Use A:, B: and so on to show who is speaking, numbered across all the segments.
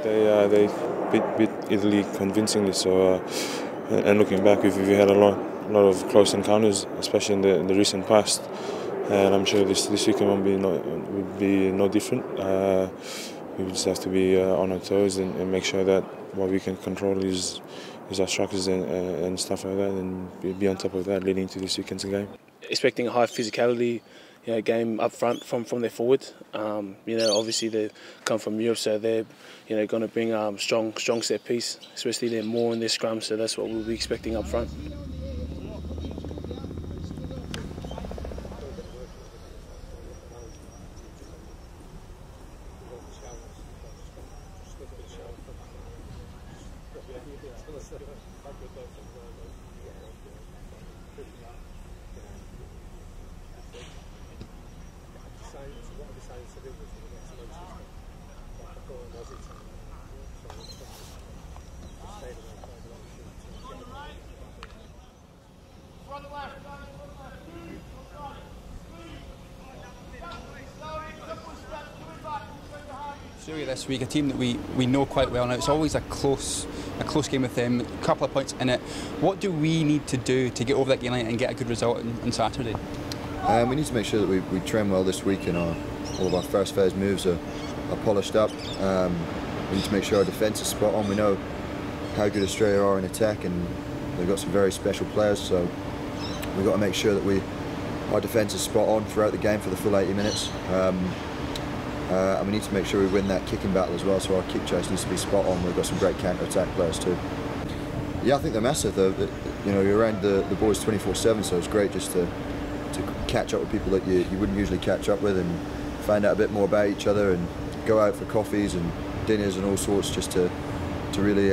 A: They beat Italy convincingly. So, and looking back, we had a lot of close encounters, especially in the recent past. And I'm sure this weekend will be no different. We just have to be on our toes and make sure that what we can control is our structures and stuff like that, and be on top of that leading into this weekend's game.
B: Expecting a high physicality, game up front from their forward. Obviously they come from Europe, so they're going to bring strong set piece, especially they're more in their scrum. So that's what we'll be expecting up front.
C: Syria this week, a team that we know quite well now. It's always a close game with them, a couple of points in it. What do we need to do to get over that game line and get a good result on Saturday?
D: We need to make sure that we train well this week and all of our first phase moves are polished up. We need to make sure our defence is spot on. We know how good Australia are in attack, and they've got some very special players, so we've got to make sure that our defence is spot on throughout the game for the full 80 minutes. And we need to make sure we win that kicking battle as well, so our kick chase needs to be spot on. We've got some great counter-attack players too. Yeah, I think they're massive. You're around the boys 24/7, so it's great just to catch up with people that you wouldn't usually catch up with and find out a bit more about each other and go out for coffees and dinners and all sorts, just to really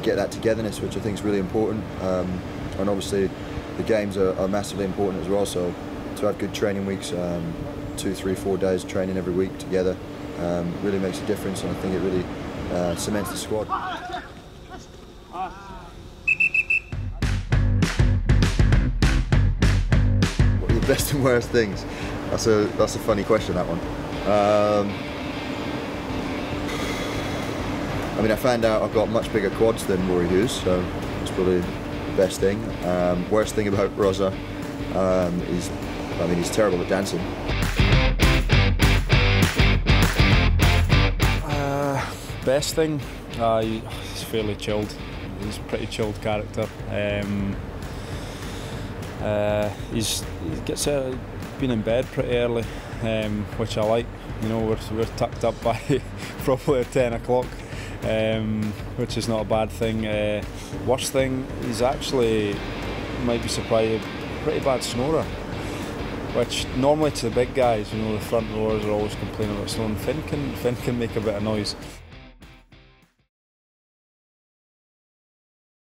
D: get that togetherness, which I think is really important. And obviously the games are massively important as well, so to have good training weeks, 2, 3, 4 days training every week together really makes a difference, and I think it really cements the squad. What are the best and worst things? That's a funny question, that one. I found out I've got much bigger quads than Rory Hughes, so that's probably the best thing. Worst thing about Rosa is, he's terrible at dancing.
E: Best thing, he's fairly chilled. He's a pretty chilled character. He gets been in bed pretty early, which I like. We're tucked up by probably 10 o'clock, which is not a bad thing. Worst thing, he's actually, might be surprised, a pretty bad snorer. Which normally to the big guys, the front rowers are always complaining about snoring. Finn can make a bit of noise.